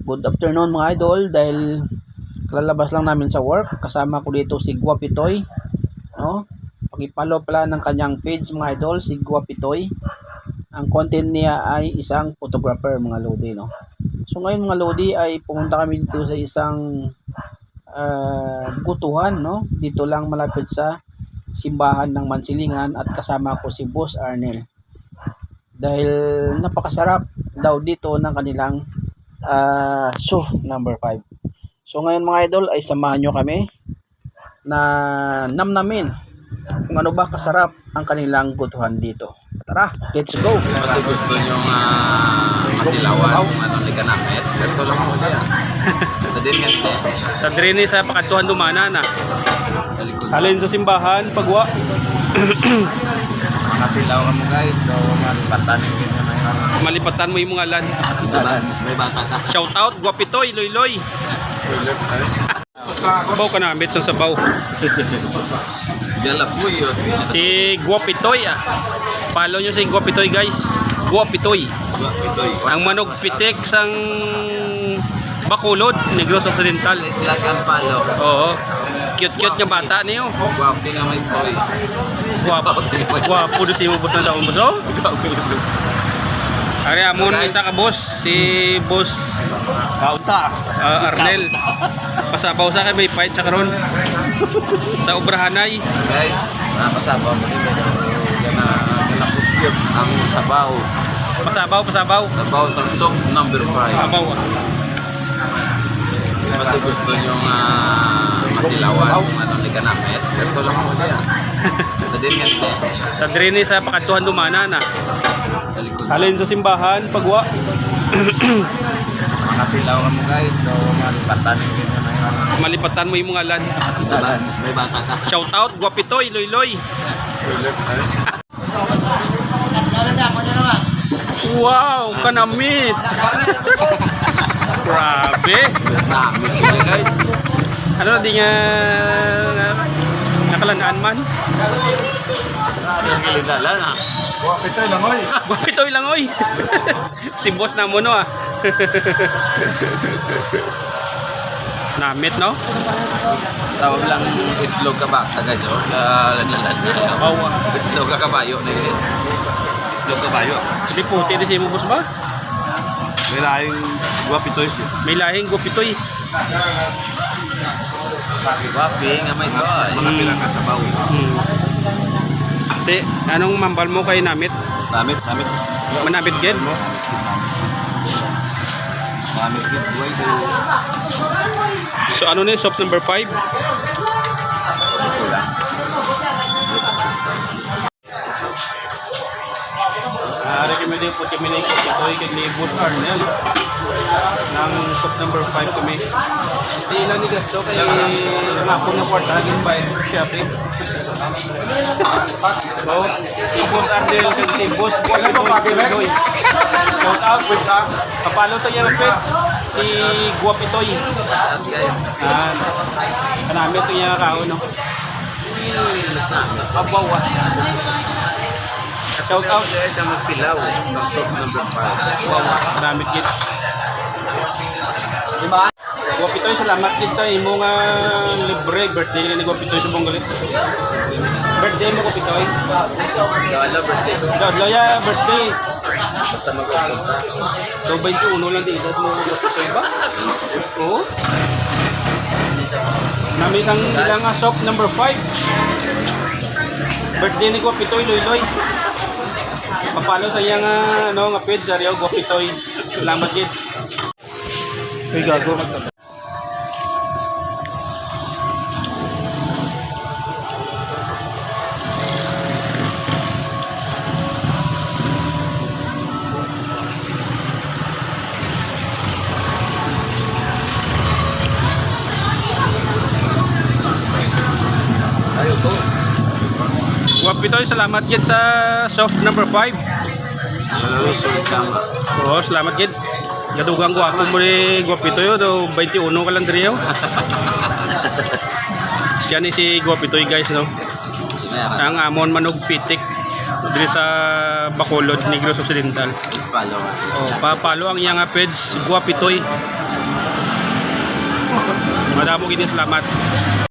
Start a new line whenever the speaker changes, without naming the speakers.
Good afternoon mga idol, dahil kalalabas lang namin sa work, kasama ko dito si Guapitoy, no? Pakipalo pala ng kanyang page mga idol, si Guapitoy. Ang content niya ay isang photographer mga lodi, no? So ngayon mga lodi ay pumunta kami dito sa isang gutuhan, no? Dito lang malapit sa simbahan ng Mansilingan, at kasama ko si Boss Arnel. Dahil napakasarap daw dito ng kanilang soup number 5. So ngayon mga idol ay samahan nyo kami na namnamin kung ano ba kasarap ang kanilang gutuhan dito. Tara, let's go!
Kasi gusto nyo masilawan kung anong likanapit. Ganito lang mo din. Sa din yan.
Sa drini sa pakatuhan dumana na. Halin sa simbahan, pagwa.
Makapilaw mo guys. Daw malipatan mo yun.
Malipatan mo yung mga lan.
May bata ka.
Shout out, Guapitoy, Loy. Sabaw ka na, ambit sa sabaw.
Galap mo yun.
Si Guapitoy Follow nyo si Guapitoy guys. Guapitoy. Ang manog pitik sang Bacolod, Negros Occidental.
Islag ang palo.
Oo. Cute nga bata niyo.
Guwapi nga may toy.
Guwapo doon si mo boss na sa umbos. Oh. Ari amon isa ka boss, si Boss
Kauta.
Arnel. Pasabaw sa akin may fight sa karon. Sa obrahanay.
Guys, napasabaw mo din. Ganakutyot ang sabaw.
Pasabaw.
Sabaw sa soup number 5.
Sabaw.
Kasi gusto nyo masilawan kung anong likanapit. Ganito lang mo din. Sa din yan.
Sa drini sa pakatuhan dumana na. Halin sa simbahan, pagwa.
Makapilaw mo guys. Daw malipatan mo yun.
Malipatan mo yung mga lan.
May bata ka.
Shout out, Guapitoy, Loy. Wow, kanamit. Grabe.
Sa amin guys.
Ano na di nga nakalandaan man?
Ang kilala na.
Guapitoy lang oy. Si boss na mo no Namit no?
Tawag lang itlog ka ba guys oh. Itlog ka kabayo na yun. Itlog kabayo.
Di puti di si mo boss ba?
May lahing Guapitoy siya.
May lahing Guapitoy.
Guapi nga may toy. Makapilang ka sa baw.
Te, anong mambal mo kay namit?
Namit.
Manamit gid?
Namit gid guys.
So ano ni soap number 5? Recommend po kami ng Guapitoy kay ni Boss Arnel ng soap number 5 kami. Di lang ni gasto kay ako na kwartagin by shopping. So, si Boss Arnel kay si Boss Guapitoy. Shout out with that. Kapalo sa iyo page si Guapitoy. Kanami ito niya kao no. Abaw Shout out
sa magpilaw sa soup number 5.
Marami kit. Diba? Guapitoy, salamat kit sa imong libre birthday ni Guapitoy sa Bonggalit. Birthday mo Guapitoy.
Gala birthday.
Gala birthday.
Basta mag-umpisa.
So 21 lang din edad mo Guapitoy ba? Oo. Namin ang ilang soap number 5. Birthday ni Guapitoy, Loy. Papalo sa iyang nga page sa Rio Guapitoy. Salamat gid. Ay gago.
Ayo to.
Guapitoy, salamat gid sa soft number 5. Oo, salamat gid. Gadugang guwapo mo ni Guapitoy do 21 ka lang diriyo. Siya ni si Guapitoy guys no. Ang amon manog pitik diri sa Bacolod, Negros Occidental.
Follow.
Oh, pa-follow ang iyang page Guapitoy. Madamo gini salamat.